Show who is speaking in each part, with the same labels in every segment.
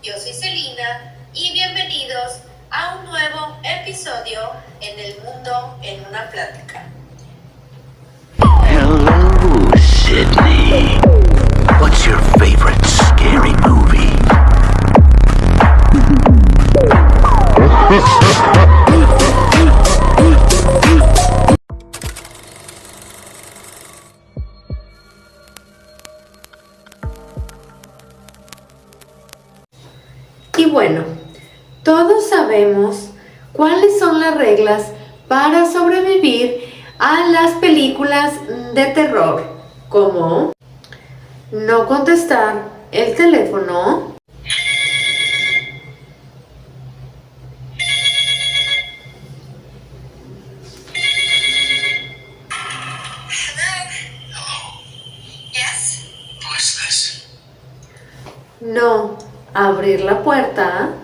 Speaker 1: Yo soy Celina y bienvenidos a un nuevo episodio en El Mundo en una Plática.
Speaker 2: Hello, Sydney. What's your favorite scary movie?
Speaker 3: Y bueno, todos sabemos cuáles son las reglas para sobrevivir a las películas de terror, como no contestar el teléfono,
Speaker 1: Yes.
Speaker 2: Who is this?
Speaker 3: no abrir la puerta,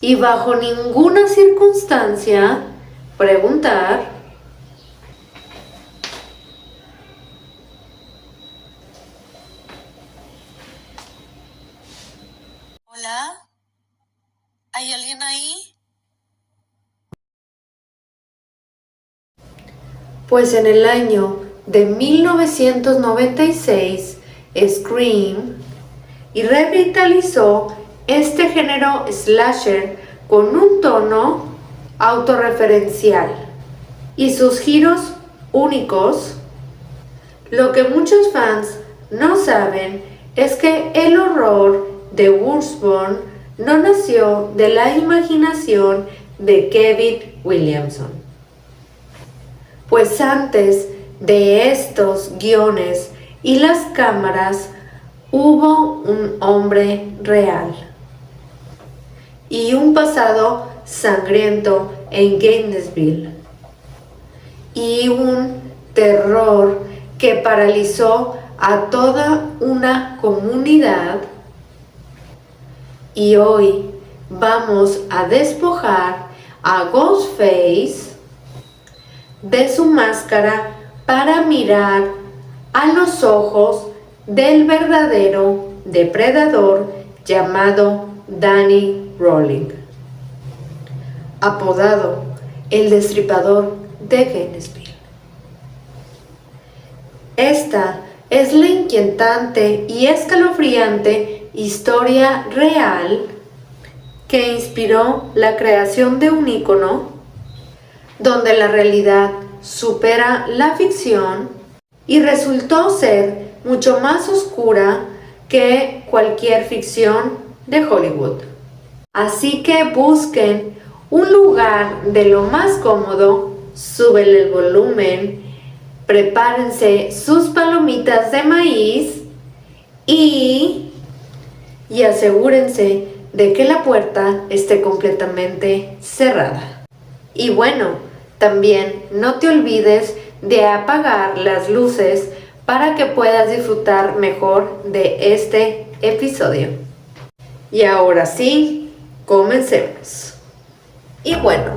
Speaker 3: y bajo ninguna circunstancia preguntar
Speaker 1: Hola, ¿hay alguien ahí?
Speaker 3: pues en el año de 1996 Scream y revitalizó este género slasher con un tono autorreferencial y sus giros únicos. Lo que muchos fans no saben es que el horror de Wurstborn no nació de la imaginación de Kevin Williamson. Pues antes de estos guiones y las cámaras hubo un hombre real y un pasado sangriento en Gainesville y un terror que paralizó a toda una comunidad. Y hoy vamos a despojar a Ghostface de su máscara para mirar a los ojos del verdadero depredador llamado Danny Rolling, apodado el Destripador de Gainesville. Esta es la inquietante y escalofriante historia real que inspiró la creación de un ícono donde la realidad supera la ficción y resultó ser mucho más oscura que cualquier ficción de Hollywood. Así que busquen un lugar de lo más cómodo, súbele el volumen, prepárense sus palomitas de maíz y asegúrense de que la puerta esté completamente cerrada. Y bueno, también no te olvides de apagar las luces para que puedas disfrutar mejor de este episodio. Y ahora sí, comencemos. Y bueno,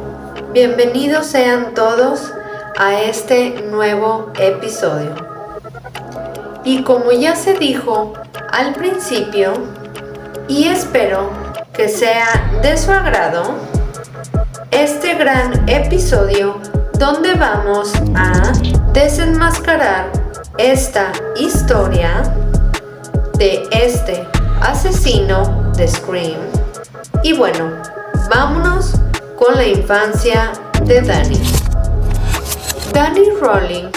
Speaker 3: bienvenidos sean todos a este nuevo episodio. Y como ya se dijo al principio, y espero que sea de su agrado, este gran episodio donde vamos a desenmascarar esta historia de este asesino de Scream. Y bueno, vámonos con la infancia de Danny. Danny Rolling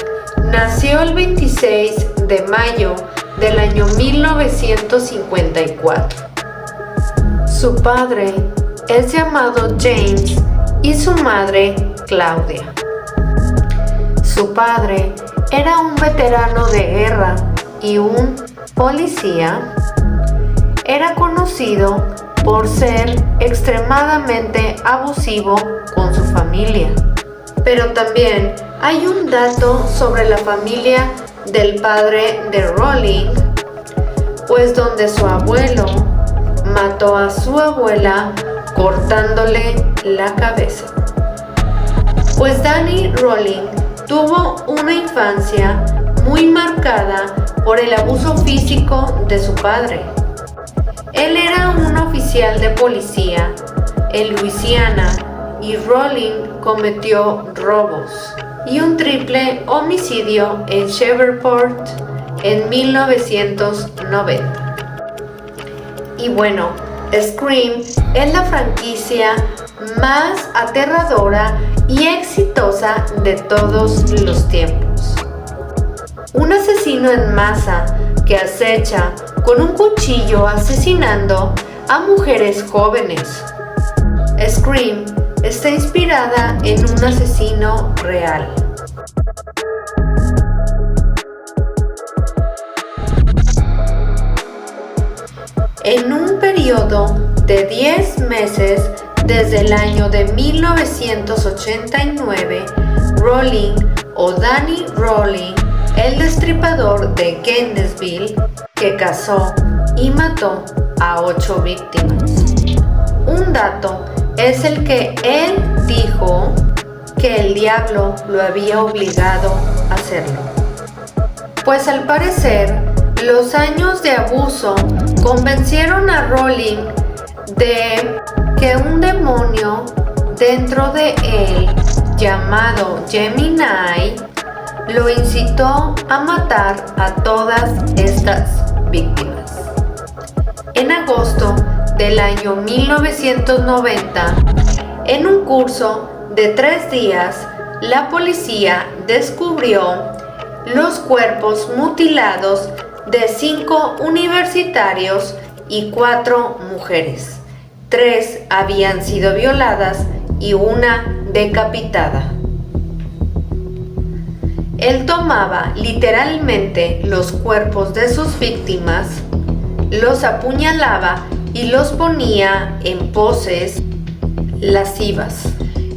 Speaker 3: nació el 26 de mayo del año 1954. Su padre es llamado James y su madre Claudia. Su padre era un veterano de guerra y un policía. Era conocido por ser extremadamente abusivo con su familia. Pero también hay un dato sobre la familia del padre de Rolling, pues donde su abuelo mató a su abuela cortándole la cabeza. Pues Danny Rolling tuvo una infancia muy marcada por el abuso físico de su padre. Él era un oficial de policía en Luisiana y Rolling cometió robos y un triple homicidio en Shreveport en 1990. Y bueno, Scream es la franquicia más aterradora y exitosa de todos los tiempos. Un asesino en masa que acecha con un cuchillo asesinando a mujeres jóvenes. Scream está inspirada en un asesino real. En un periodo de 10 meses desde el año de 1989, Rolling o Danny Rolling, el destripador de Gainesville, que cazó y mató a 8 víctimas. Un dato es el que él dijo que el diablo lo había obligado a hacerlo. Pues al parecer, los años de abuso convencieron a Rolling de que un demonio dentro de él, llamado Gemini, lo incitó a matar a todas estas víctimas. En agosto del año 1990, en un curso de 3 días, la policía descubrió los cuerpos mutilados de 5 universitarios y 4 mujeres. 3 habían sido violadas y 1 decapitada. Él tomaba literalmente los cuerpos de sus víctimas, los apuñalaba y los ponía en poses lascivas.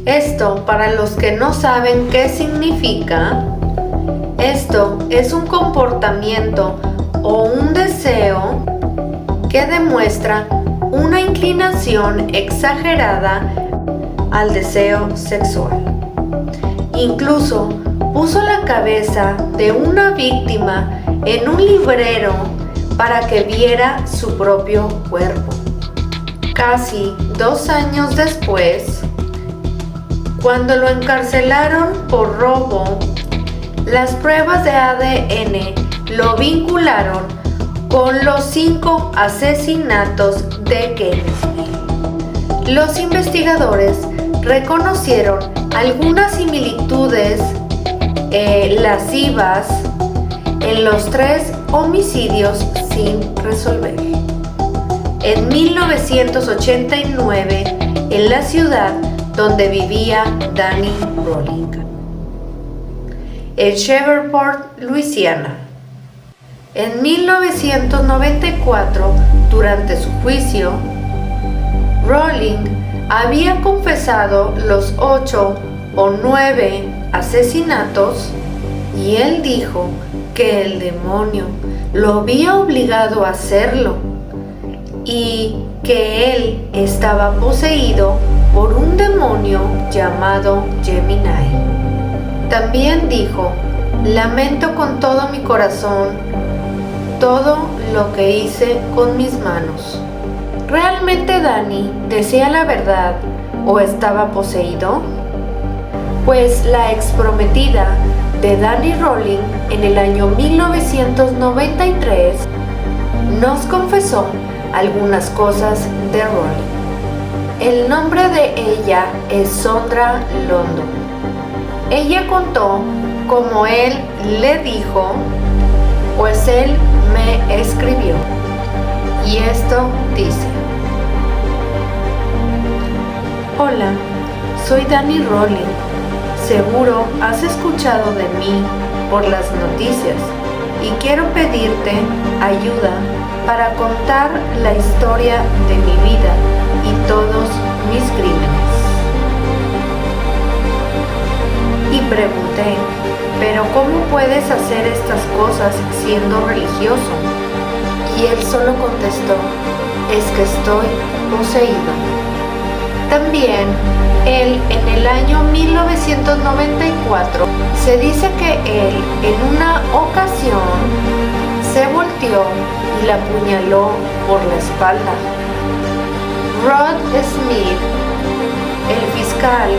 Speaker 3: Esto, para los que no saben qué significa, esto es un comportamiento o un deseo que demuestra una inclinación exagerada al deseo sexual. Incluso puso la cabeza de una víctima en un librero para que viera su propio cuerpo. Casi 2 años después, cuando lo encarcelaron por robo, las pruebas de ADN lo vincularon con los 5 asesinatos de Gainesville. Los investigadores reconocieron algunas similitudes lascivas en los 3 homicidios sin resolver. En 1989, en la ciudad donde vivía Danny Rolling, en Shreveport, Luisiana. En 1994, durante su juicio, Rolling había confesado los 8 o 9 asesinatos y él dijo que el demonio lo había obligado a hacerlo y que él estaba poseído por un demonio llamado Gemini. También dijo: lamento con todo mi corazón todo lo que hice con mis manos. ¿Realmente Danny decía la verdad o estaba poseído? Pues la exprometida de Danny Rolling en el año 1993 nos confesó algunas cosas de Rolling. El nombre de ella es Sondra London. Ella contó cómo él le dijo: pues él me escribió. Y esto dice: hola, soy Danny Rolling. Seguro has escuchado de mí por las noticias y quiero pedirte ayuda para contar la historia de mi vida y todos mis crímenes. Y pregunté: ¿pero cómo puedes hacer estas cosas siendo religioso? Y él solo contestó: es que estoy poseído. También él en el año 1994 se dice que él en una ocasión se volteó y la apuñaló por la espalda. Rod Smith, el fiscal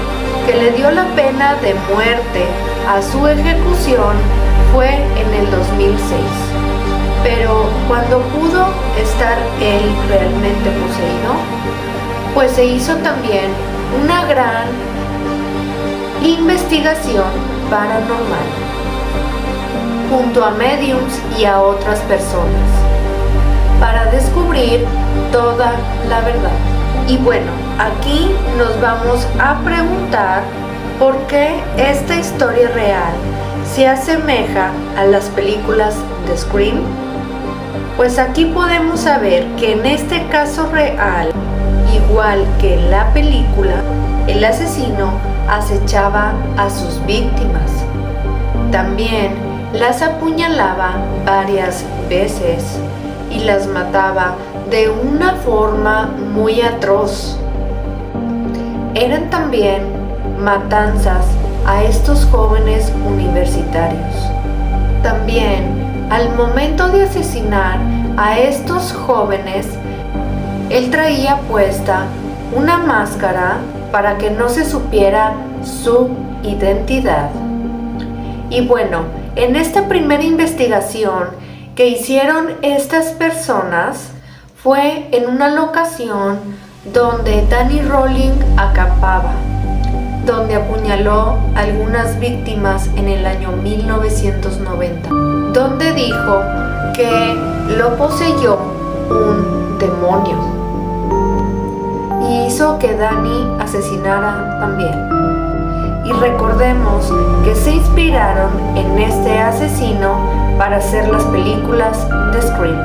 Speaker 3: que le dio la pena de muerte a su ejecución, fue en el 2006. Pero cuando pudo estar él realmente poseído, pues se hizo también una gran investigación paranormal junto a mediums y a otras personas para descubrir toda la verdad. Y bueno, aquí nos vamos a preguntar por qué esta historia real se asemeja a las películas de Scream. Pues aquí podemos saber que en este caso real, igual que en la película, el asesino acechaba a sus víctimas. También las apuñalaba varias veces y las mataba de una forma muy atroz. Eran también matanzas a estos jóvenes universitarios. También, al momento de asesinar a estos jóvenes, él traía puesta una máscara para que no se supiera su identidad. Y bueno, en esta primera investigación que hicieron estas personas fue en una locación donde Danny Rolling acampaba, donde apuñaló a algunas víctimas en el año 1990, donde dijo que lo poseyó un demonio y hizo que Danny asesinara también. Y recordemos que se inspiraron en este asesino para hacer las películas de Scream.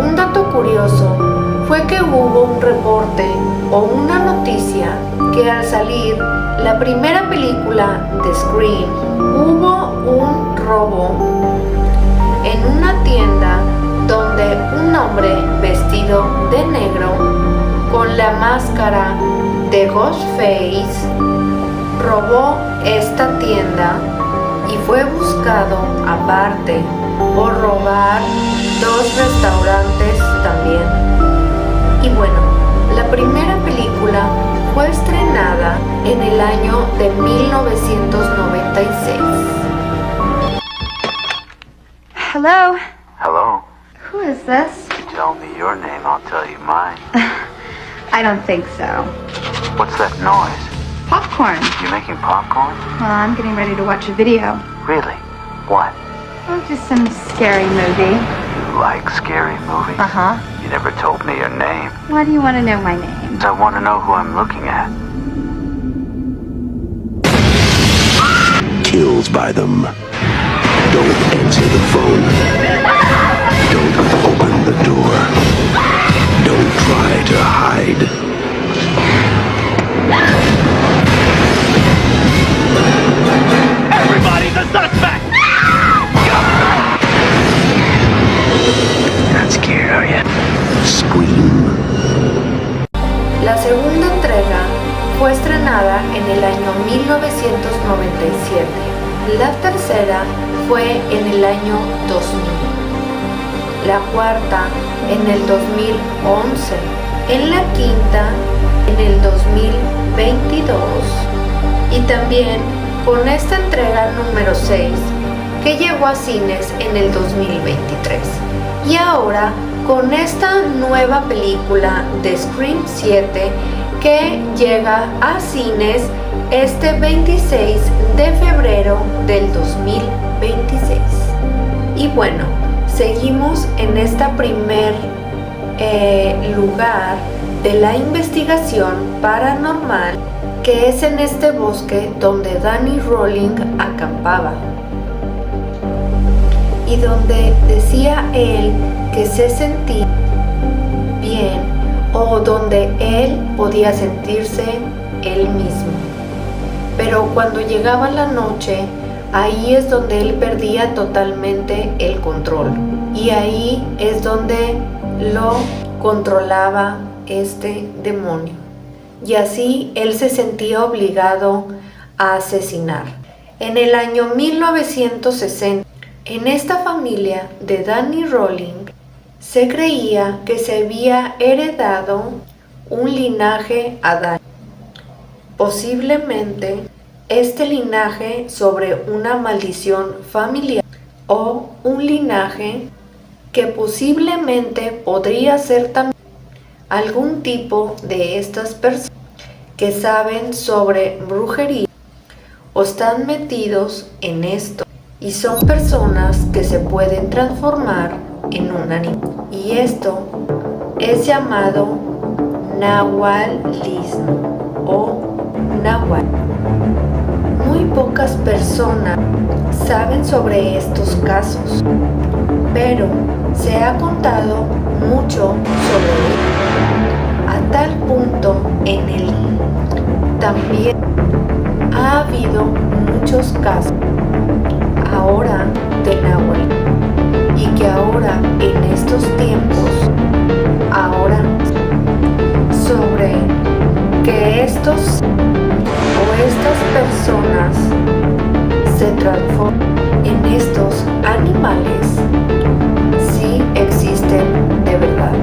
Speaker 3: Un dato curioso fue que hubo un reporte o una noticia que al salir la primera película de Scream hubo un robo en una tienda donde un hombre vestido de negro con la máscara de Ghostface robó esta tienda y fue buscado aparte por robar 2 restaurantes también. Y bueno, la primera película fue estrenada en el año de 1996.
Speaker 4: Hello?
Speaker 2: Hello?
Speaker 4: Who is this?
Speaker 2: You tell me your name, I'll tell you mine.
Speaker 4: I don't think so.
Speaker 2: What's that noise?
Speaker 4: Popcorn.
Speaker 2: You making popcorn?
Speaker 4: Well, I'm getting ready to watch a video.
Speaker 2: Really? What?
Speaker 4: Oh, just some scary movie.
Speaker 2: You like scary movies?
Speaker 4: Uh-huh.
Speaker 2: You never told me your name.
Speaker 4: Why do you want to know my name?
Speaker 2: I want to know who I'm looking at.
Speaker 5: Kills by them. Don't answer the phone. Don't open the door. Don't try to hide.
Speaker 2: Everybody's a suspect! Not scared, are you?
Speaker 5: Scream.
Speaker 3: La segunda entrega fue estrenada en el año 1997. La tercera fue en el año 2000. La cuarta en el 2011. En la quinta en el 2022. Y también con esta entrega número 6 que llegó a cines en el 2023. Y ahora con esta nueva película de Scream 7 que llega a cines este 26 de febrero del 2026. Y bueno, seguimos en esta primer lugar de la investigación paranormal, que es en este bosque donde Danny Rolling acampaba y donde decía él que se sentía bien, o donde él podía sentirse él mismo. Pero cuando llegaba la noche, ahí es donde él perdía totalmente el control, y ahí es donde lo controlaba este demonio. y así él se sentía obligado a asesinar. En el año 1960, en esta familia de Danny Rolling, se creía que se había heredado un linaje a Danny. Posiblemente este linaje sobre una maldición familiar o un linaje que posiblemente podría ser también algún tipo de estas personas que saben sobre brujería o están metidos en esto y son personas que se pueden transformar en un animal. Y esto es llamado nahualismo o nahual. Muy pocas personas saben sobre estos casos, pero se ha contado mucho sobre ello, a tal punto en el también ha habido muchos casos ahora de nahual, y que ahora en estos tiempos ahora sobre que estos o estas personas se transforman en estos animales sí existen de verdad.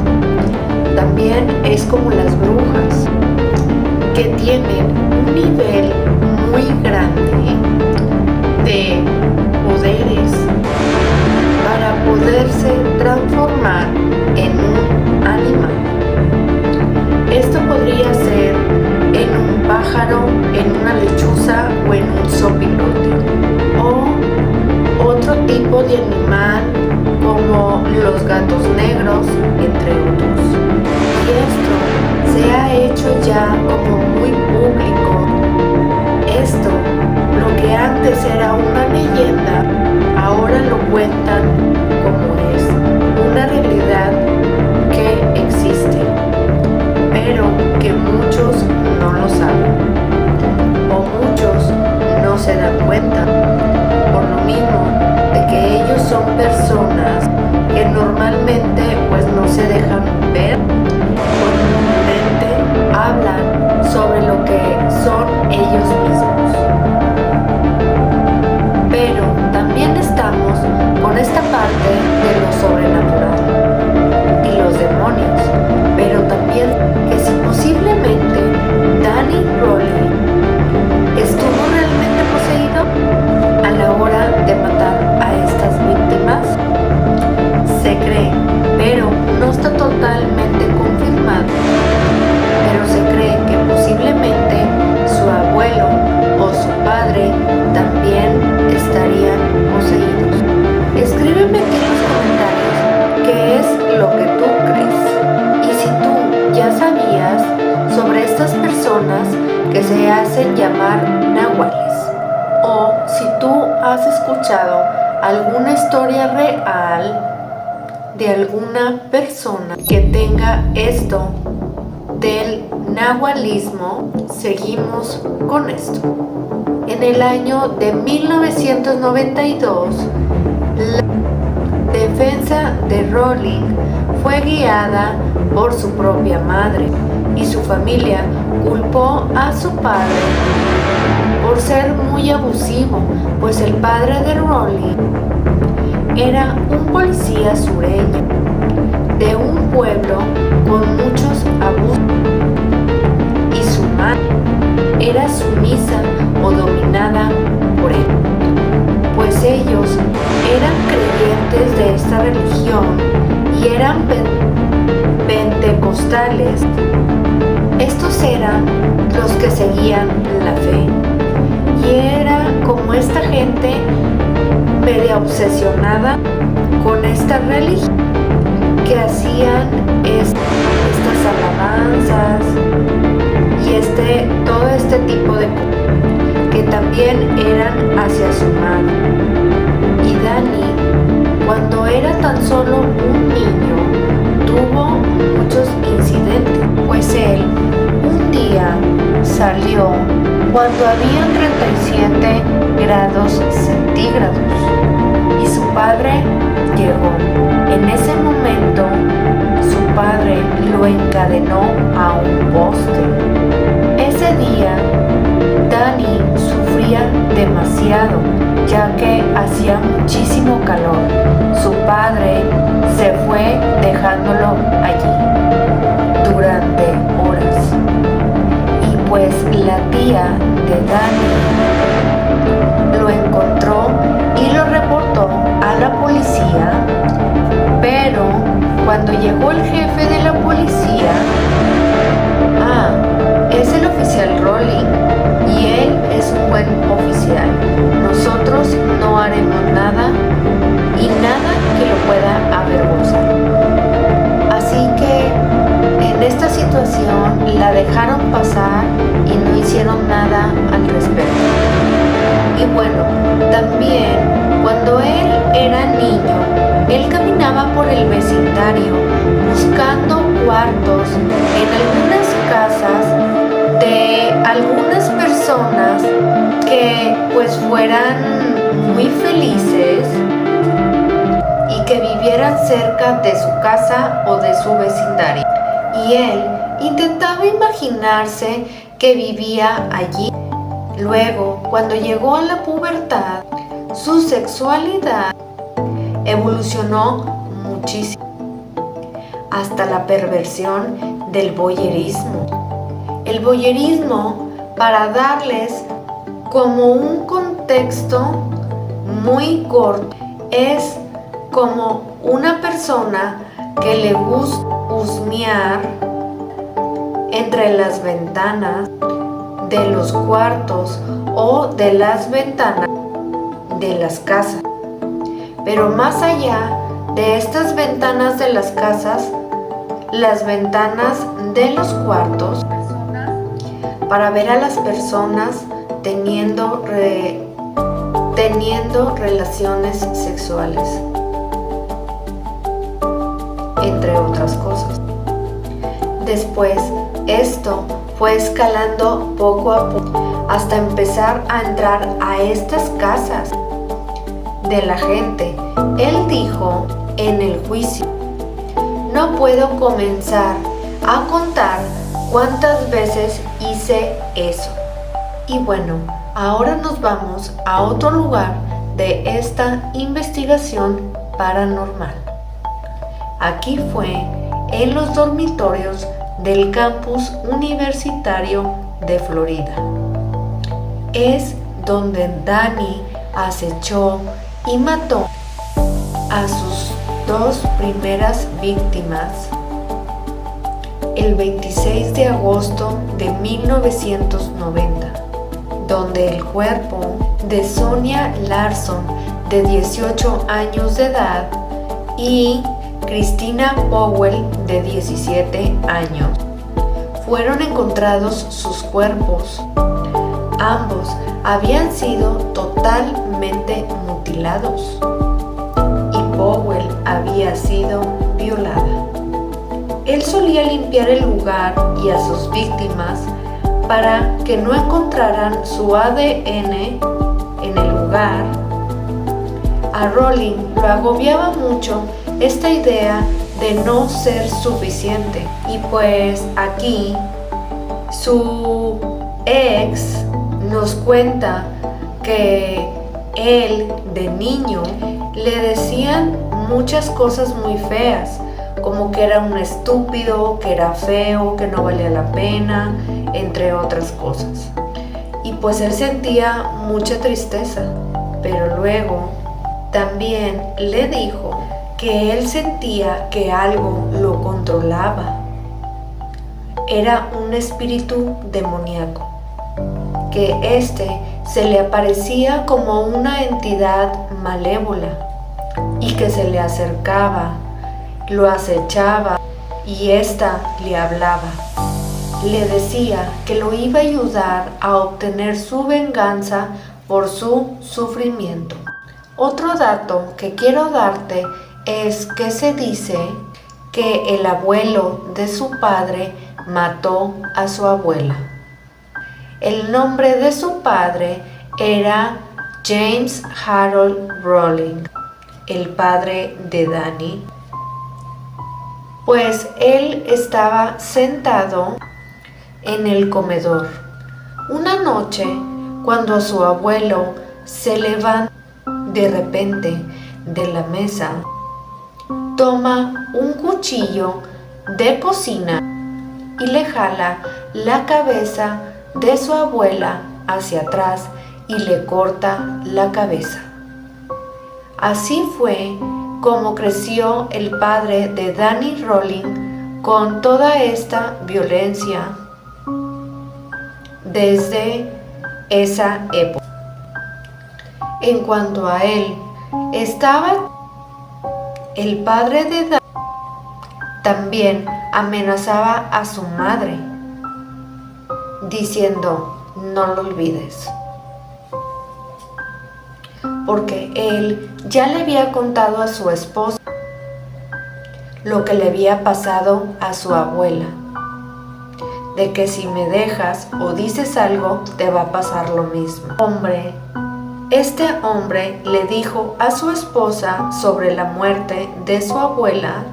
Speaker 3: También es como las brujas que tienen un nivel muy grande de poderes para poderse transformar en un animal. Esto podría ser en un pájaro, en una lechuza o en un zopilote o otro tipo de animal como los gatos negros, entre otros. Y esto se ha hecho ya como muy público. Esto, lo que antes era una leyenda, ahora lo cuentan como es una realidad que existe, pero que muchos no lo saben o muchos no se dan cuenta, por lo mismo de que ellos son personas que normalmente pues no se dejan ver, normalmente hablan sobre lo que son ellos mismos. Pero también estamos con esta parte de lo sobrenatural y los demonios, pero también que si posiblemente Danny Rolling estuvo realmente poseído a la hora de matar a estas víctimas, se cree, pero no está totalmente confirmado, pero se cree que posiblemente su abuelo o su padre también estarían poseídos. Escríbeme aquí en los comentarios qué es lo que tú crees y si tú ya sabías sobre estas personas que se hacen llamar nahuales, o si tú has escuchado alguna historia real de alguna persona que tenga esto del nahualismo. Seguimos con esto. En el año de 1992, la defensa de Rolling fue guiada por su propia madre y su familia culpó a su padre por ser muy abusivo, pues el padre de Rolling era un policía sureño de un pueblo con muchos abusos y su madre era sumisa o dominada por él, pues ellos eran creyentes de esta religión y eran pentecostales. Estos eran los que seguían la fe y era como esta gente media obsesionada con esta religión, que hacían estas alabanzas y todo este tipo de cosas que también eran hacia su madre. Y Danny, cuando era tan solo un niño, tuvo muchos incidentes, pues él un día salió cuando habían 37 grados centígrados y su padre llegó. En ese momento su padre lo encadenó a un poste demasiado, ya que hacía muchísimo calor. Su padre se fue dejándolo allí durante horas. Y pues la tía de Danny lo encontró y lo reportó a la policía, pero cuando llegó el jefe de la policía, es el oficial Rowling y él es un buen oficial. Nosotros no haremos nada y nada que lo pueda avergonzar. Así que en esta situación la dejaron pasar y no hicieron nada al respecto. Y bueno, también cuando él era niño, él caminaba por el vecindario buscando cuartos en algunas casas de algunas personas que pues fueran muy felices y que vivieran cerca de su casa o de su vecindario. Y él intentaba imaginarse que vivía allí. Luego, cuando llegó a la pubertad, su sexualidad evolucionó muchísimo hasta la perversión del voyerismo. El voyerismo, para darles como un contexto muy corto, es como una persona que le gusta husmear entre las ventanas de los cuartos o de las ventanas de las casas. Pero más allá de estas ventanas de las casas, las ventanas de los cuartos, para ver a las personas teniendo relaciones sexuales, entre otras cosas. Después, esto fue escalando poco a poco hasta empezar a entrar a estas casas de la gente. Él dijo en el juicio: no puedo comenzar a contar cuántas veces hice eso. Y bueno, ahora nos vamos a otro lugar de esta investigación paranormal. Aquí fue en los dormitorios del campus universitario de Florida. Es donde Danny acechó y mató a sus dos primeras víctimas el 26 de agosto de 1990, donde el cuerpo de Sonia Larson, de 18 años de edad, y Christina Powell, de 17 años, fueron encontrados sus cuerpos. Ambos habían sido totalmente mutilados y Powell había sido violada. Él solía limpiar el lugar y a sus víctimas para que no encontraran su ADN en el lugar. A Rowling lo agobiaba mucho esta idea de no ser suficiente, y pues aquí su ex nos cuenta que él de niño le decían muchas cosas muy feas, como que era un estúpido, que era feo, que no valía la pena, entre otras cosas. Y pues él sentía mucha tristeza, pero luego también le dijo que él sentía que algo lo controlaba. Era un espíritu demoníaco, que se le aparecía como una entidad malévola y que se le acercaba, lo acechaba y ésta le hablaba. Le decía que lo iba a ayudar a obtener su venganza por su sufrimiento. Otro dato que quiero darte es que se dice que el abuelo de su padre mató a su abuela. El nombre de su padre era James Harold Rowling, el padre de Danny. Pues él estaba sentado en el comedor una noche cuando su abuelo se levanta de repente de la mesa, toma un cuchillo de cocina y le jala la cabeza de su abuela hacia atrás y le corta la cabeza. Así fue como creció el padre de Danny Rolling con toda esta violencia desde esa época. En cuanto a él, estaba el padre de Danny, también amenazaba a su madre, diciendo: no lo olvides, porque él ya le había contado a su esposa lo que le había pasado a su abuela, de que si me dejas o dices algo, te va a pasar lo mismo. Este hombre le dijo a su esposa sobre la muerte de su abuela.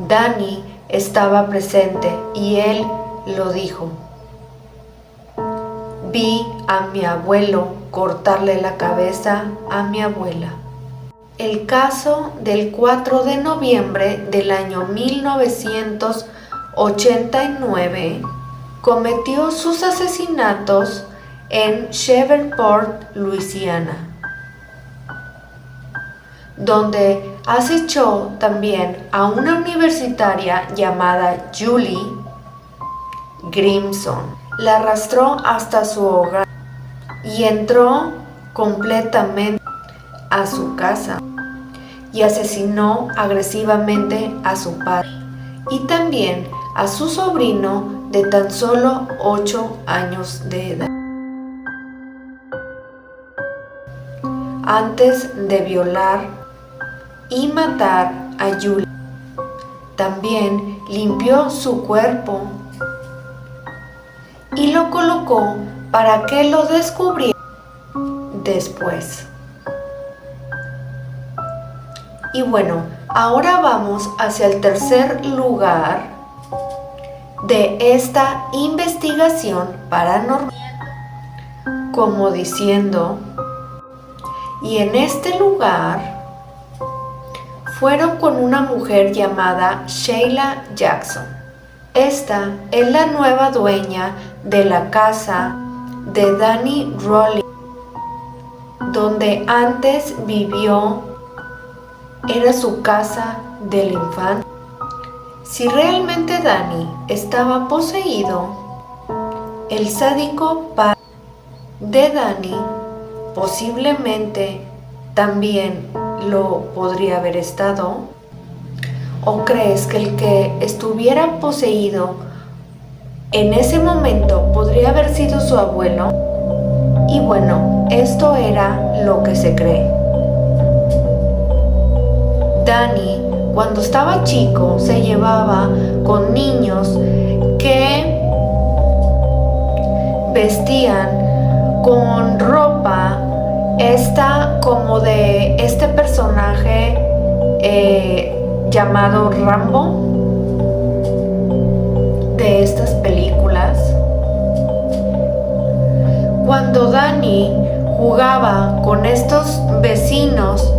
Speaker 3: Danny estaba presente y él lo dijo: vi a mi abuelo cortarle la cabeza a mi abuela. El caso del 4 de noviembre del año 1989 cometió sus asesinatos en Shreveport, Luisiana, donde acechó también a una universitaria llamada Julie Grimson. La arrastró hasta su hogar y entró completamente a su casa y asesinó agresivamente a su padre y también a su sobrino de tan solo 8 años de edad. Antes de violar y matar a Julie, también limpió su cuerpo y lo colocó para que lo descubriera después. Y bueno, ahora vamos hacia el tercer lugar de esta investigación paranormal, como diciendo, y en este lugar fueron con una mujer llamada Sheila Jackson. Esta es la nueva dueña de la casa de Danny Rolling, donde antes vivió. Era su casa del infante. Si realmente Danny estaba poseído, el sádico padre de Danny posiblemente también lo podría haber estado. ¿O crees que el que estuviera poseído en ese momento podría haber sido su abuelo? Y bueno, esto era lo que se cree. Danny, cuando estaba chico, se llevaba con niños que vestían con ropa como de este personaje llamado Rambo de estas películas. Cuando Danny jugaba con estos vecinos,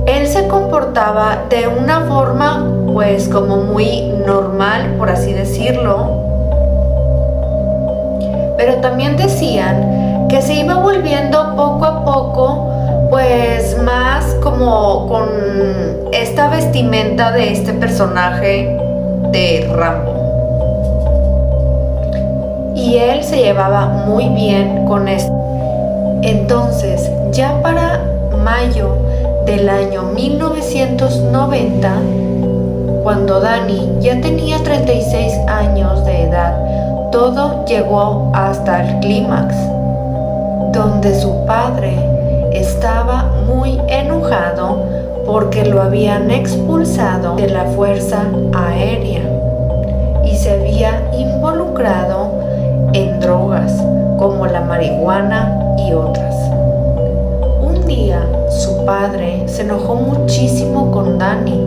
Speaker 3: él se comportaba de una forma pues como muy normal, por así decirlo, pero también decían que se iba volviendo poco a poco pues más como con esta vestimenta de este personaje de Rambo, y él se llevaba muy bien con esto. Entonces, ya para mayo del año 1990, cuando Danny ya tenía 36 años de edad, todo llegó hasta el clímax, donde su padre estaba muy enojado porque lo habían expulsado de la Fuerza Aérea y se había involucrado en drogas como la marihuana y otras. Un día su padre se enojó muchísimo con Danny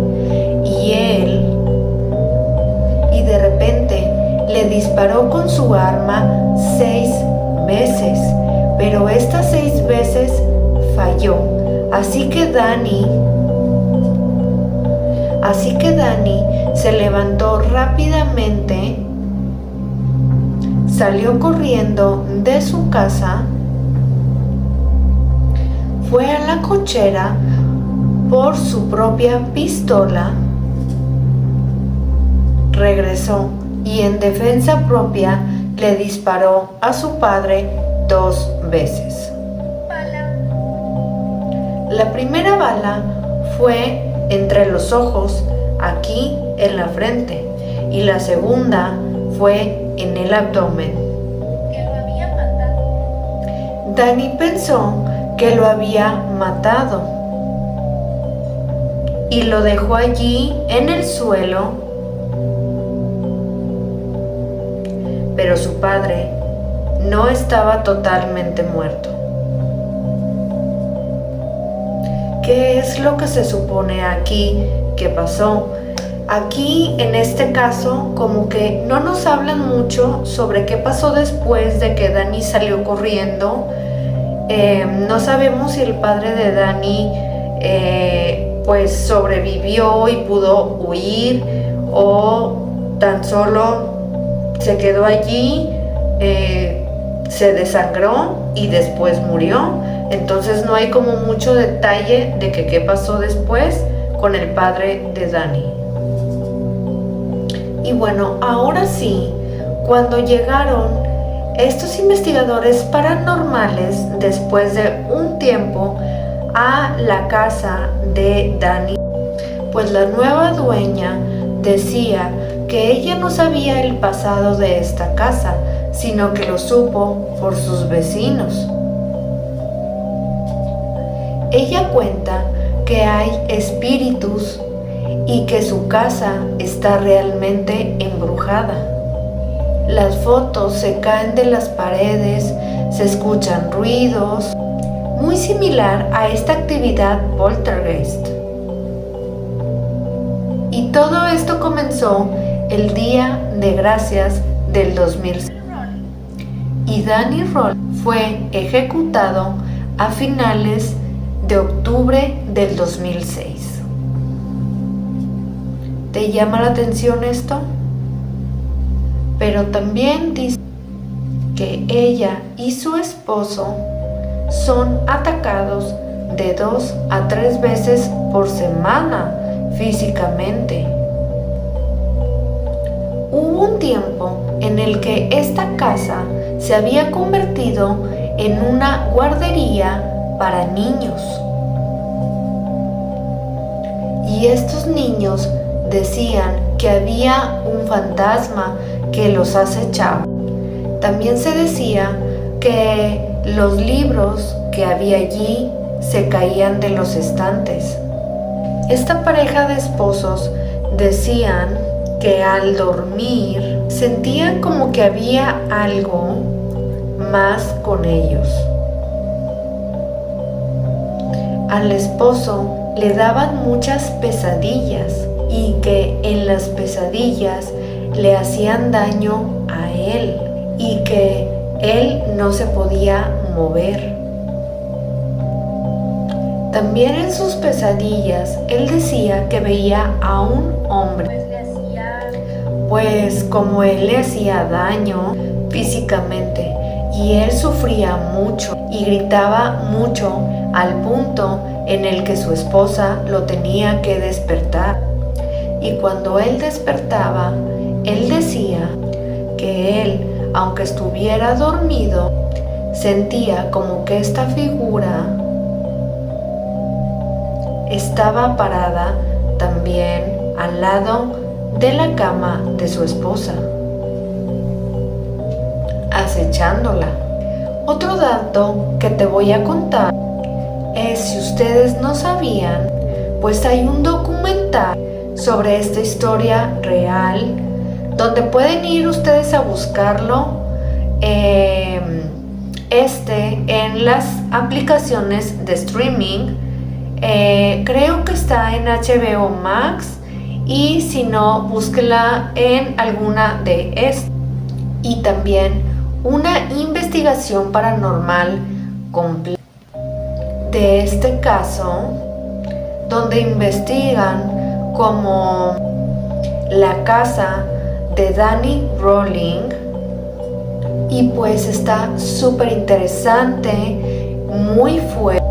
Speaker 3: y de repente le disparó con su arma 6 veces pero estas 6 veces falló. Así que Dani se levantó rápidamente, salió corriendo de su casa, fue a la cochera por su propia pistola, regresó y en defensa propia le disparó a su padre 2 veces. La primera bala fue entre los ojos, aquí en la frente, y la segunda fue en el abdomen.
Speaker 1: Que lo había matado.
Speaker 3: Dani pensó que lo había matado y lo dejó allí en el suelo, pero su padre no estaba totalmente muerto. ¿Qué es lo que se supone aquí que pasó? Aquí, en este caso, como que no nos hablan mucho sobre qué pasó después de que Dani salió corriendo. No sabemos si el padre de Dani pues sobrevivió y pudo huir, o tan solo se quedó allí, se desangró y después murió. Entonces no hay como mucho detalle de que qué pasó después con el padre de Dani. Y bueno, ahora sí, cuando llegaron estos investigadores paranormales después de un tiempo a la casa de Dani, pues la nueva dueña decía que ella no sabía el pasado de esta casa, sino que lo supo por sus vecinos. Ella cuenta que hay espíritus y que su casa está realmente embrujada. Las fotos se caen de las paredes, se escuchan ruidos, muy similar a esta actividad poltergeist. Y todo esto comenzó el Día de Gracias del 2006. Y Danny Rolling fue ejecutado a finales de octubre del 2006. ¿Te llama la atención esto? Pero también dice que ella y su esposo son atacados de 2 a 3 veces por semana físicamente. Hubo un tiempo en el que esta casa se había convertido en una guardería para niños. Y estos niños decían que había un fantasma que los acechaba. También se decía que los libros que había allí se caían de los estantes. Esta pareja de esposos decían que al dormir sentían como que había algo más con ellos. Al esposo le daban muchas pesadillas y que en las pesadillas le hacían daño a él y que él no se podía mover. También en sus pesadillas él decía que veía a un hombre, pues como él le hacía daño físicamente y él sufría mucho y gritaba mucho al punto en el que su esposa lo tenía que despertar. Y cuando él despertaba, él decía que él, aunque estuviera dormido, sentía como que esta figura estaba parada también al lado de la cama de su esposa, acechándola. Otro dato que te voy a contar es, si ustedes no sabían, pues hay un documental sobre esta historia real, donde pueden ir ustedes a buscarlo en las aplicaciones de streaming. Creo que está en HBO Max, y si no, búsquela en alguna de estas. Y también una investigación paranormal completa de este caso, donde investigan como la casa de Danny Rolling, y pues está súper interesante, muy fuerte,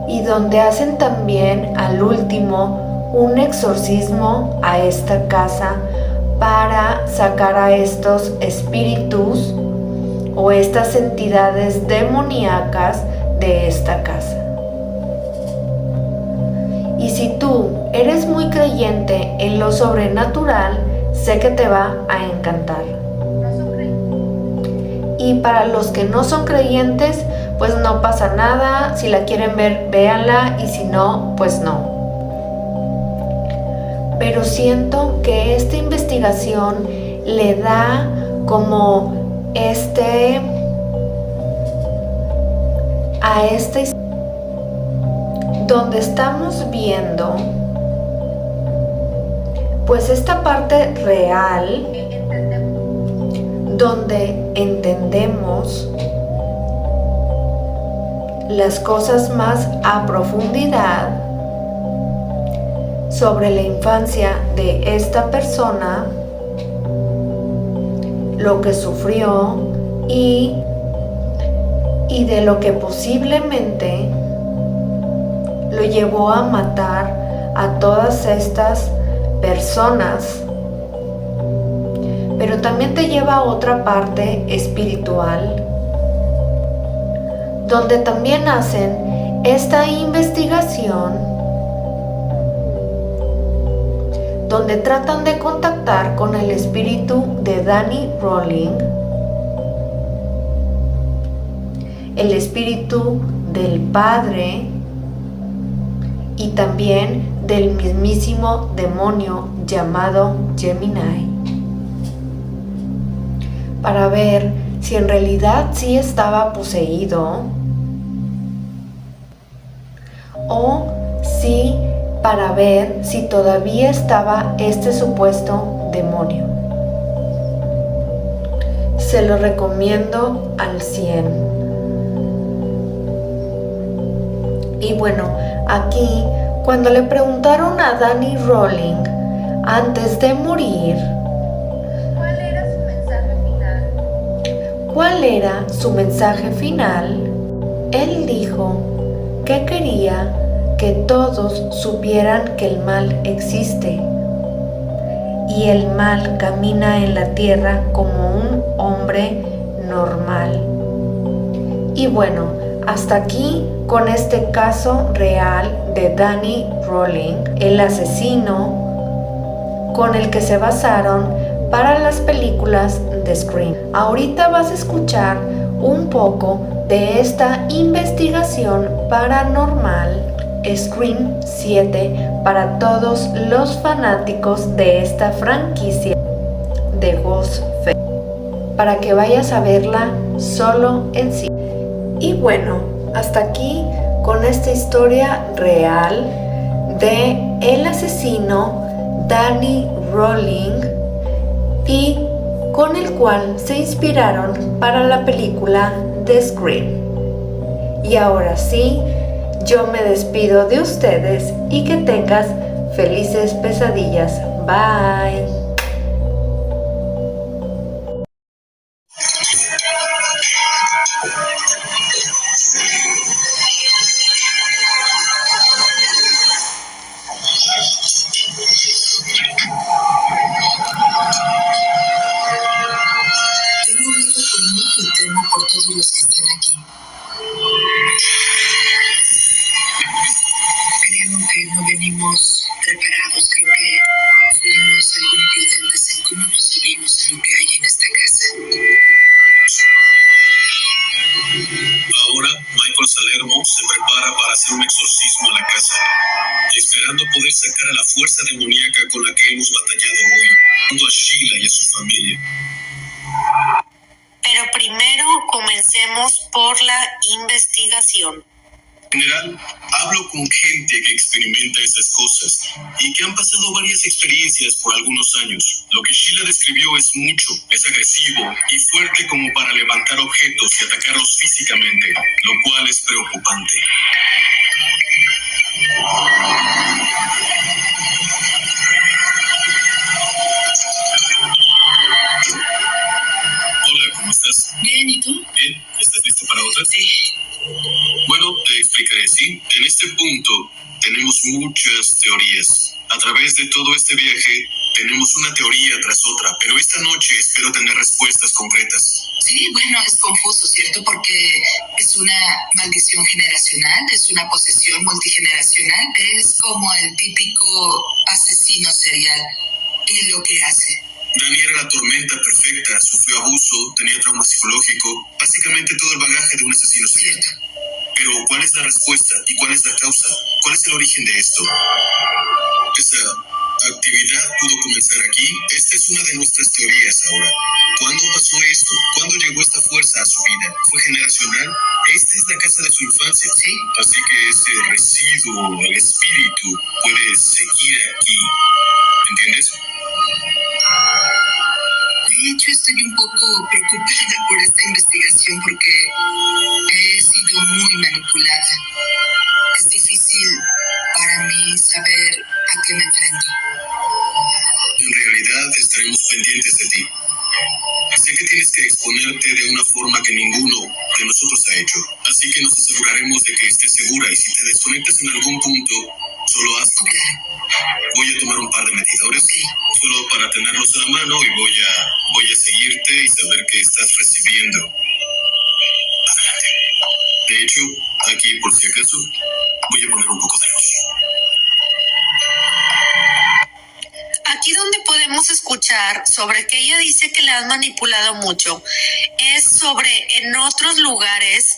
Speaker 3: y donde hacen también al último un exorcismo a esta casa para sacar a estos espíritus o estas entidades demoníacas de esta casa. Y si tú eres muy creyente en lo sobrenatural, sé que te va a encantar. Y para los que no son creyentes, pues no pasa nada. Si la quieren ver, véanla, y si no, pues no. Pero siento que esta investigación le da como donde estamos viendo pues esta parte real, donde entendemos las cosas más a profundidad sobre la infancia de esta persona, lo que sufrió y de lo que posiblemente lo llevó a matar a todas estas personas. Pero también te lleva a otra parte espiritual, donde también hacen esta investigación, donde tratan de contactar con el espíritu de Danny Rolling, el espíritu del padre y también del mismísimo demonio llamado Gemini, para ver si en realidad sí estaba poseído, o si para ver si todavía estaba este supuesto demonio. Se lo recomiendo al 100. Y bueno, aquí cuando le preguntaron a Danny Rolling antes de morir
Speaker 1: ¿cuál era su mensaje final?
Speaker 3: ¿Cuál era su mensaje final? Él dijo que quería que todos supieran que el mal existe y el mal camina en la tierra como un hombre normal. Y bueno, hasta aquí con este caso real de Danny Rolling, el asesino con el que se basaron para las películas de Scream. Ahorita vas a escuchar un poco de esta investigación paranormal Scream 7 para todos los fanáticos de esta franquicia de Ghostface, para que vayas a verla solo en sí. Y bueno, hasta aquí con esta historia real de el asesino Danny Rolling, y con el cual se inspiraron para la película de Scream. Y ahora sí, yo me despido de ustedes y que tengas felices pesadillas. Bye.
Speaker 6: Tengo miedo común y temo por todos los que están aquí. Creo que no venimos preparados. Creo que fuimos algo imprudentes en cómo nos subimos a lo que hay en esta casa.
Speaker 7: Ahora, Michael Salermo se prepara para hacer un exorcismo a la casa, esperando poder sacar a la fuerza demoníaca con la que hemos batallado hoy, junto a Sheila y a su familia.
Speaker 1: Pero primero comencemos por la investigación.
Speaker 7: En general, hablo con gente que experimenta esas cosas y que han pasado varias experiencias por algunos años, Lo que Sheila describió es mucho, es agresivo y fuerte como para levantar objetos y atacarlos físicamente, lo cual es preocupante. Hola, ¿cómo estás?
Speaker 6: Bien, ¿y tú?
Speaker 7: Bien, ¿estás lista para otra?
Speaker 6: Sí.
Speaker 7: Bueno, te explicaré, ¿sí? En este punto tenemos muchas teorías. A través de todo este viaje tenemos una teoría tras otra, pero esta noche espero tener respuestas concretas.
Speaker 6: Sí, bueno, es confuso, ¿cierto? Porque es una maldición generacional, es una posesión multigeneracional, es como el típico asesino serial y lo que hace.
Speaker 7: Dani era la tormenta perfecta, sufrió abuso, tenía trauma psicológico, básicamente todo el bagaje de un asesino serial.
Speaker 6: Cierto.
Speaker 7: Pero, ¿cuál es la respuesta y cuál es la causa? ¿Cuál es el origen de esto? Esa actividad pudo comenzar aquí. Esta es una de nuestras teorías ahora. ¿Cuándo pasó esto? ¿Cuándo llegó esta fuerza a su vida? ¿Fue generacional? Esta es la casa de su infancia.
Speaker 6: Sí.
Speaker 7: Así que ese residuo, el espíritu, puede seguir aquí. ¿Entiendes?
Speaker 6: De hecho, estoy un poco preocupada por esta investigación porque he sido muy manipulada. Es difícil para mí saber a qué me enfrento.
Speaker 7: En realidad estaremos pendientes de ti. Sé que tienes que exponerte de una forma que ninguno de nosotros ha hecho. Así que nos aseguraremos de que estés segura y si te desconectas en algún punto, solo hazlo.
Speaker 6: Claro.
Speaker 7: Voy a tomar un par de medidores,
Speaker 6: Sí.
Speaker 7: solo para tenerlos a la mano y voy a seguirte y saber que estás recibiendo. Adelante. De hecho, aquí por si acaso, voy a poner un poco de luz.
Speaker 1: Aquí donde podemos escuchar sobre que ella dice que la han manipulado mucho es sobre en otros lugares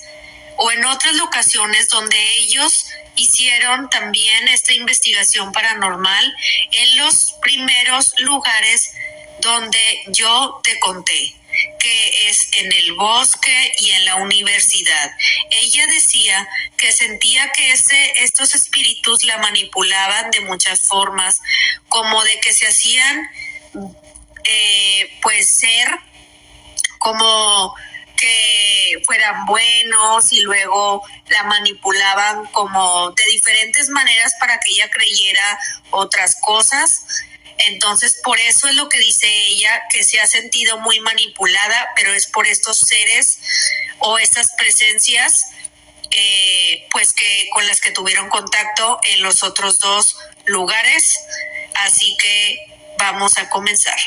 Speaker 1: o en otras locaciones donde ellos hicieron también esta investigación paranormal en los primeros lugares donde yo te conté, que es en el bosque y en la universidad. Ella decía que sentía que estos espíritus la manipulaban de muchas formas, como de que se hacían pues ser como que fueran buenos y luego la manipulaban como de diferentes maneras para que ella creyera otras cosas. Entonces, por eso es lo que dice ella, que se ha sentido muy manipulada, pero es por estos seres o estas presencias pues que con las que tuvieron contacto en los otros dos lugares. Así que vamos a comenzar.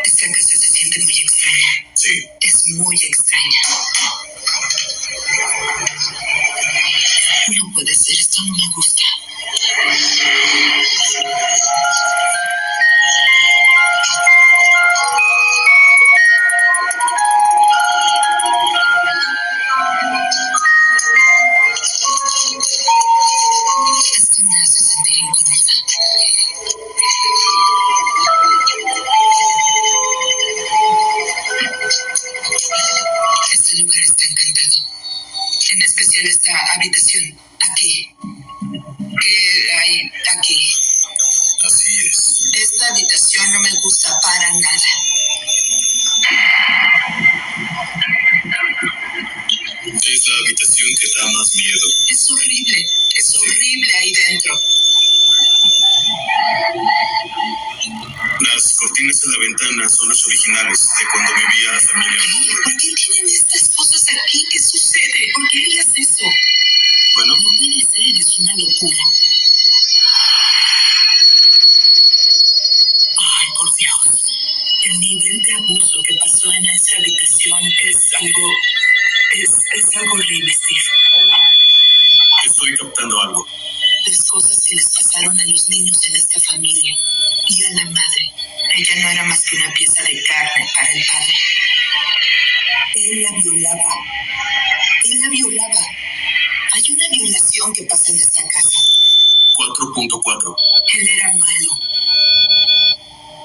Speaker 6: Esta casa se siente muy extraña.
Speaker 7: Sí.
Speaker 6: Es muy extraña. No puede ser, esto no me gusta. Esto me hace sentir incómoda. Este lugar está encantado. En especial esta habitación. Aquí. ¿Qué hay aquí?
Speaker 7: Así es.
Speaker 6: Esta habitación no me gusta para nada.
Speaker 7: Es la habitación que da más miedo.
Speaker 6: Es horrible ahí dentro.
Speaker 7: Las cortinas de la ventana son las originales de cuando vivía la familia.
Speaker 6: ¿Por qué tienen estas cosas aquí? ¿Qué sucede? ¿Por qué harías eso?
Speaker 7: Bueno,
Speaker 6: No puede ser, es una locura. Ay, por Dios. El nivel de abuso que pasó en esa habitación es algo horrible, Steve.
Speaker 7: estoy captando algo.
Speaker 6: Las cosas que les pasaron a los niños en esta familia y a la madre. Ella no era más que una pieza de carne para el padre. Él la violaba. Hay una violación maldición que pasa en esta casa.
Speaker 7: 4.4.
Speaker 6: Él era malo.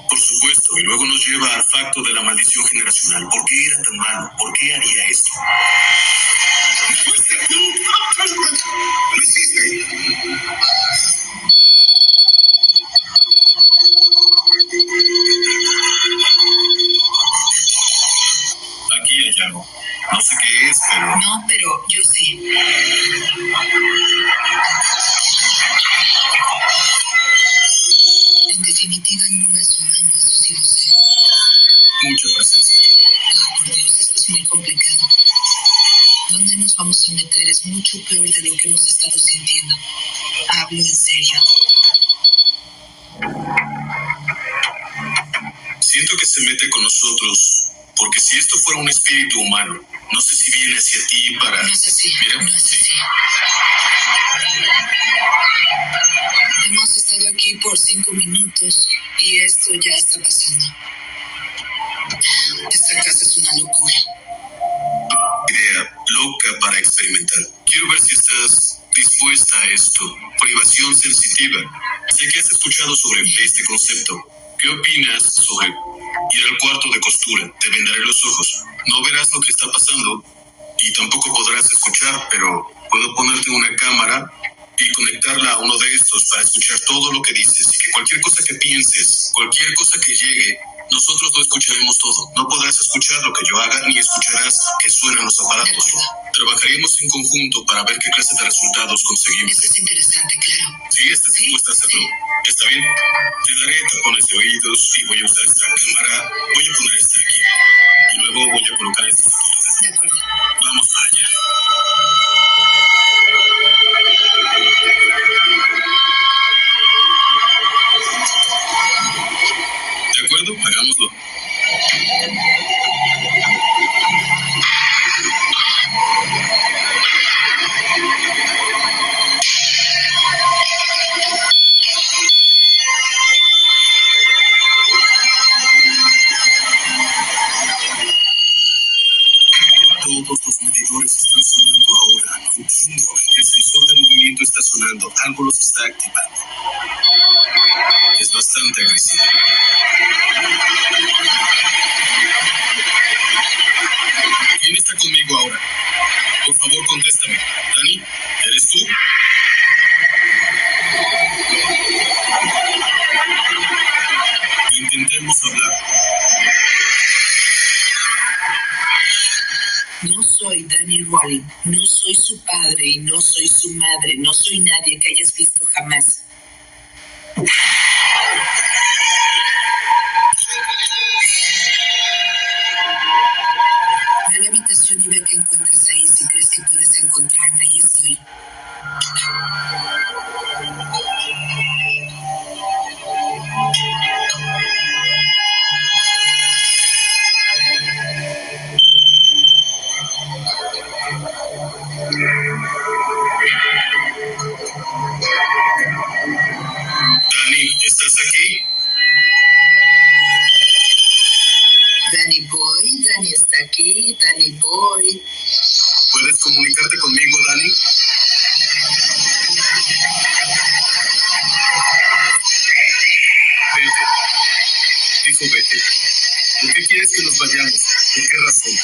Speaker 7: Por supuesto, y luego nos lleva al facto de la maldición generacional. ¿Por qué era tan malo? ¿Por qué haría esto?
Speaker 6: ¿Lo hiciste?
Speaker 7: Aquí hay algo. No sé qué es, pero...
Speaker 6: No, pero yo sí. En definitiva no es humano, eso sí lo sé.
Speaker 7: mucha presencia.
Speaker 6: Por Dios, esto es muy complicado. ¿Dónde nos vamos a meter? Es mucho peor de lo que hemos estado sintiendo. Hablo en serio.
Speaker 7: Siento que se mete con nosotros, porque si esto fuera un espíritu humano, no sé si viene hacia ti para...
Speaker 6: No es así,
Speaker 7: Mira,
Speaker 6: no es así. Hemos estado aquí por 5 minutos y esto ya está pasando. Esta casa es una locura.
Speaker 7: idea loca para experimentar. Quiero ver si estás dispuesta a esto. Privación sensitiva. Sé que has escuchado sobre este concepto. ¿Qué opinas sobre ir al cuarto de costura? Te vendaré los ojos. No verás lo que está pasando y tampoco podrás escuchar, pero puedo ponerte una cámara y conectarla a uno de estos para escuchar todo lo que dices y que cualquier cosa que pienses, cualquier cosa que llegue, nosotros lo escucharemos todo. No podrás escuchar lo que yo haga ni escucharás que suenan los aparatos. Trabajaremos en conjunto para ver qué clase de resultados conseguimos.
Speaker 6: Eso es interesante, claro.
Speaker 7: Sí, estás dispuesta a hacerlo. ¿Está bien? Te daré tapones de oídos y voy a usar esta cámara. Voy a poner esta aquí. Y luego voy a colocar estas fotos.
Speaker 6: De acuerdo.
Speaker 7: Vamos para allá. ¿De acuerdo? Hagámoslo. Todos los medidores están sonando ahora. Entiendo. El sensor de movimiento está sonando. Algo los está activando. Es bastante agresivo. ¿Quién está conmigo ahora? Por favor, contéstame. Dani, ¿eres tú? Intentemos hablar.
Speaker 6: No soy Danny Rowling, no soy su padre y no soy su madre, no soy nadie que hayas visto jamás. Ve a la habitación y ve qué encuentras ahí. Si crees que puedes encontrarme, ahí estoy.
Speaker 7: Dani, ¿estás aquí?
Speaker 6: Danny Boy, Danny está aquí, Danny Boy.
Speaker 7: ¿Puedes comunicarte conmigo, Dani? Vete. Dijo vete. ¿Por qué quieres que nos vayamos? ¿Por qué razón?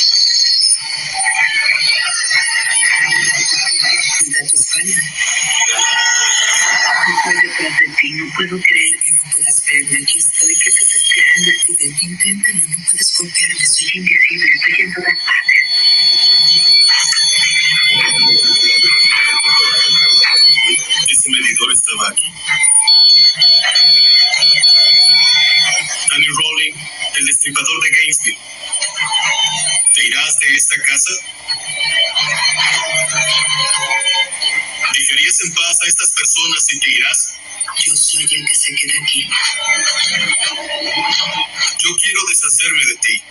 Speaker 6: Cuida tu espalda. Estoy detrás de ti, no puedo creer que no puedas verme. Aquí estoy, ¿qué te está esperando? Accidente, inténtalo, no puedes golpearme, soy invisible, estoy en todas partes.
Speaker 7: Ese medidor estaba aquí. Danny Rowling, el destripador de Gainesville. ¿Te irás de esta casa? ¿Dejarías en paz a estas personas y te irás?
Speaker 6: Yo soy el que se queda aquí.
Speaker 7: Yo quiero deshacerme de ti.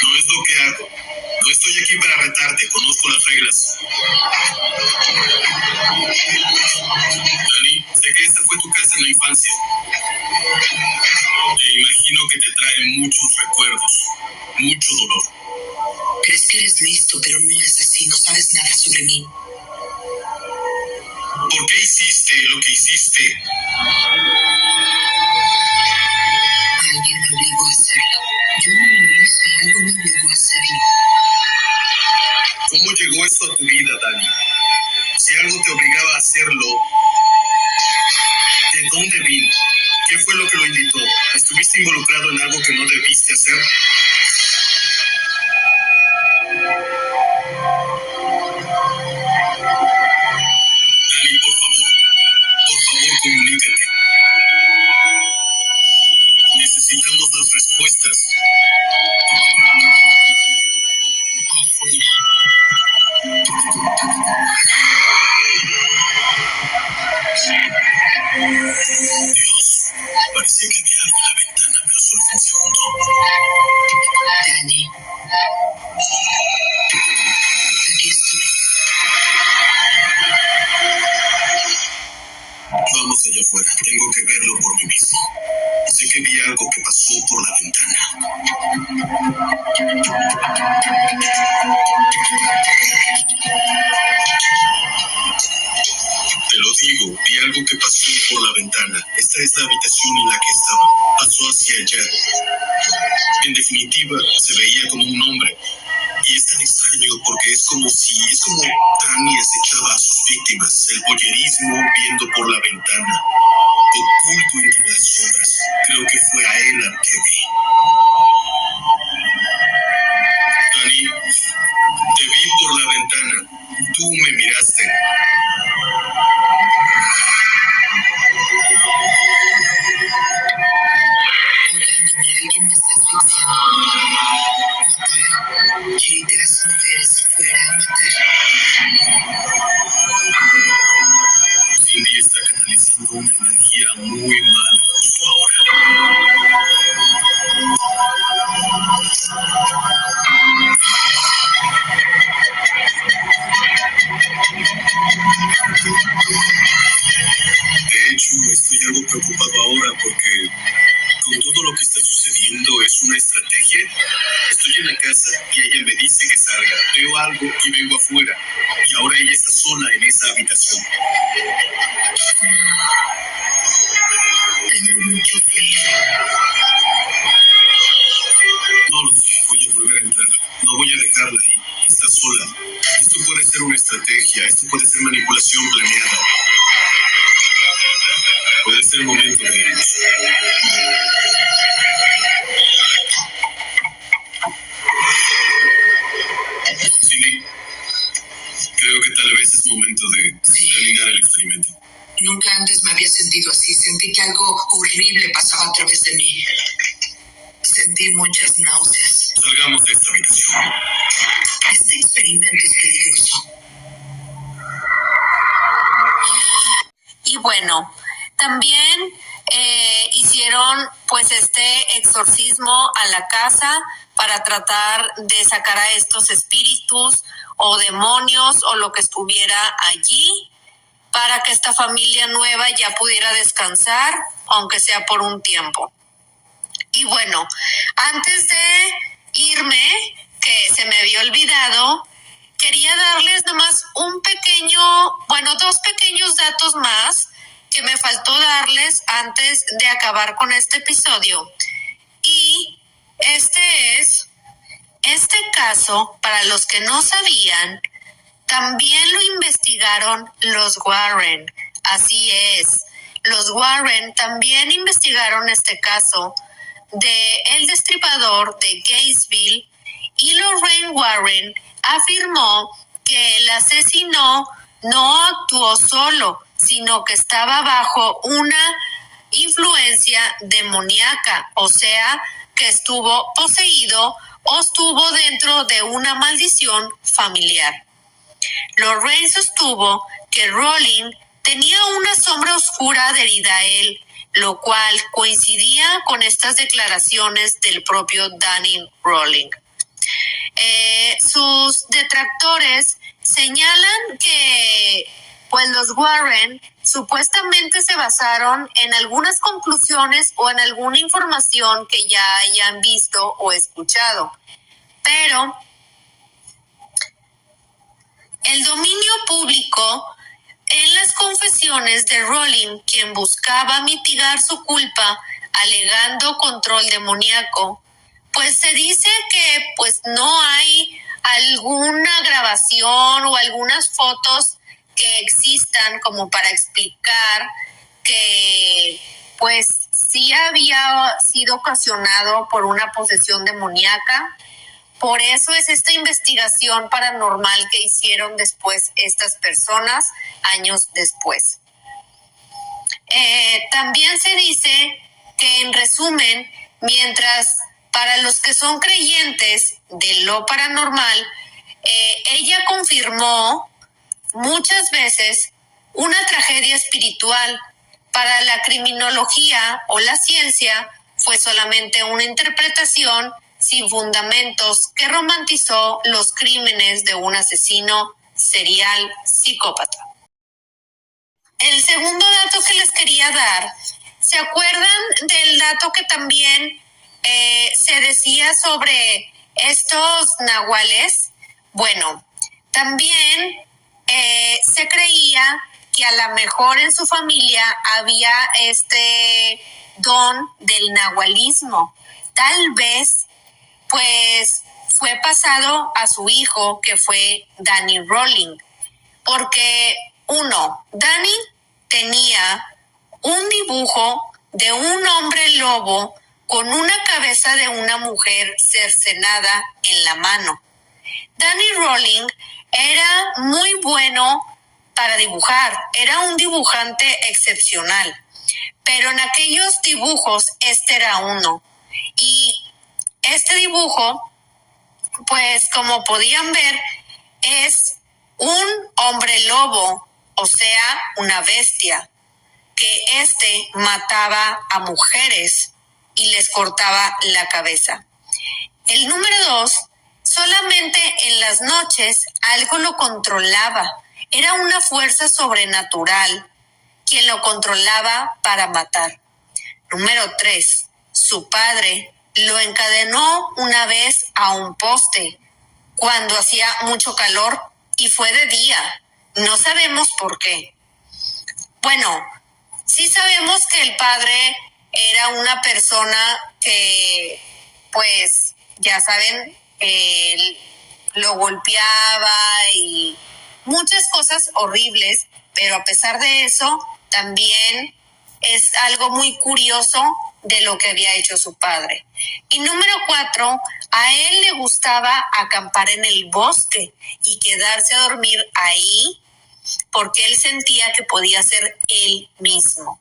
Speaker 7: No es lo que hago. No estoy aquí para retarte, conozco las reglas. Dani, sé que esta fue tu casa en la infancia. Te imagino que te trae muchos recuerdos, mucho dolor.
Speaker 6: Crees que eres listo, pero no es así, no sabes nada sobre mí.
Speaker 7: qué hiciste lo que hiciste?
Speaker 6: Alguien me obligó a hacerlo. Yo no lo hice, algo me obligó a hacerlo.
Speaker 7: ¿Cómo llegó eso a tu vida, Dani? Si algo te obligaba a hacerlo, ¿de dónde vino? ¿Qué fue lo que lo invitó? ¿Estuviste involucrado en algo que no debiste hacer? Dani, por favor, comunícate. Necesitamos las respuestas. Dios, parecía que había algo en la ventana, pero solo fue un segundo.
Speaker 6: Dani. Aquí estoy.
Speaker 7: Vamos allá afuera, tengo que verlo por mí mismo. Sé que vi algo que pasó por la ventana. Te lo digo, vi algo que pasó por la ventana. Esta es la habitación en la que estaba. Pasó hacia allá. En definitiva, se veía como un hombre. Y es tan extraño porque es como Tania acechaba a sus víctimas. El voyerismo viendo por la ventana. Oculto entre las sombras. Creo que fue a él al que vi. Dani, te vi por la ventana. Tú me miraste.
Speaker 6: Alguien me está asfixiando. Matar. Chicas, mujeres afuera a matar.
Speaker 7: Cindy está canalizando una energía muy mala justo ahora. De hecho, estoy algo preocupado ahora porque con todo lo que está sucediendo es una estrategia. Estoy en la casa y ella me dice que salga. Veo algo y vengo afuera. Y ahora ella está sola en esa habitación.
Speaker 6: Tengo mucho frío.
Speaker 7: No lo sé, voy a volver a entrar. No voy a dejarla ahí. Está sola. Esto puede ser una estrategia. Esto puede ser manipulación planeada. Puede ser el momento de irnos. Cindy, creo que tal vez es momento de terminar el experimento.
Speaker 6: Nunca antes me había sentido así. Sentí que algo horrible pasaba a través de mí. Sentí muchas náuseas.
Speaker 7: Salgamos de esta habitación.
Speaker 6: Este experimento es peligroso.
Speaker 1: Y bueno, también hicieron pues este exorcismo a la casa para tratar de sacar a estos espíritus o demonios o lo que estuviera allí, para que esta familia nueva ya pudiera descansar, aunque sea por un tiempo. Y bueno, antes de irme, que se me había olvidado, quería darles nomás dos pequeños datos más que me faltó darles antes de acabar con este episodio. Y este caso, para los que no sabían, también lo investigaron los Warren. Así es, los Warren también investigaron este caso de El Destripador de Gainesville, y Lorraine Warren afirmó que el asesino no actuó solo, sino que estaba bajo una influencia demoníaca, o sea, que estuvo poseído o estuvo dentro de una maldición familiar. Lorraine sostuvo que Rowling tenía una sombra oscura adherida a él, lo cual coincidía con estas declaraciones del propio Danny Rowling. Sus detractores señalan que pues los Warren supuestamente se basaron en algunas conclusiones o en alguna información que ya hayan visto o escuchado, pero el dominio público En las confesiones de Rowling, quien buscaba mitigar su culpa alegando control demoníaco, pues se dice que pues no hay alguna grabación o algunas fotos que existan como para explicar que pues sí había sido ocasionado por una posesión demoníaca. Por eso es esta investigación paranormal que hicieron después estas personas años después. También se dice que, en resumen, mientras para los que son creyentes de lo paranormal, ella confirmó muchas veces una tragedia espiritual, para la criminología o la ciencia fue solamente una interpretación sin fundamentos que romantizó los crímenes de un asesino serial psicópata. El segundo dato que les quería dar, ¿se acuerdan del dato que también se decía sobre estos nahuales? Bueno, también se creía que a lo mejor en su familia había este don del nahualismo. Tal vez, pues, fue pasado a su hijo, que fue Danny Rowling. Porque, Danny tenía un dibujo de un hombre lobo con una cabeza de una mujer cercenada en la mano. Danny Rowling era muy bueno para dibujar, era un dibujante excepcional, pero en aquellos dibujos este era uno. Y este dibujo, pues como podían ver, es un hombre lobo, o sea, una bestia, que mataba a mujeres y les cortaba la cabeza. El número 2, solamente en las noches algo lo controlaba. Era una fuerza sobrenatural quien lo controlaba para matar. Número 3, su padre lo encadenó una vez a un poste cuando hacía mucho calor y fue de día. No sabemos por qué. Bueno, sí sabemos que el padre era una persona que, pues, ya saben, lo golpeaba y muchas cosas horribles, pero a pesar de eso, también es algo muy curioso de lo que había hecho su padre. Y número 4, a él le gustaba acampar en el bosque y quedarse a dormir ahí porque él sentía que podía ser él mismo.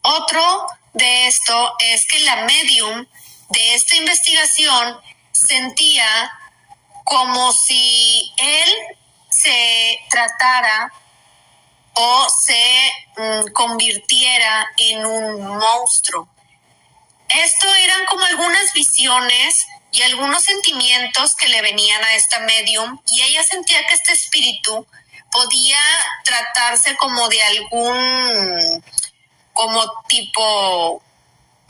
Speaker 1: Otro de esto es que la medium de esta investigación sentía como si él se tratara o se convirtiera en un monstruo. Esto eran como algunas visiones y algunos sentimientos que le venían a esta medium, y ella sentía que este espíritu podía tratarse como de algún, como tipo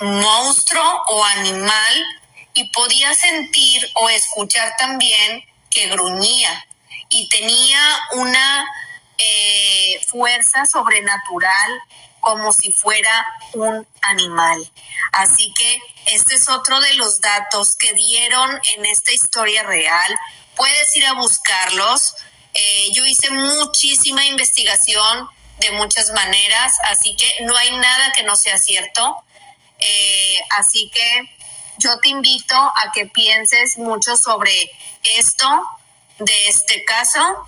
Speaker 1: monstruo o animal, y podía sentir o escuchar también que gruñía y tenía una fuerza sobrenatural como si fuera un animal. Así que este es otro de los datos que dieron en esta historia real. Puedes ir a buscarlos. Yo hice muchísima investigación de muchas maneras, así que no hay nada que no sea cierto. Así que yo te invito a que pienses mucho sobre esto, de este caso,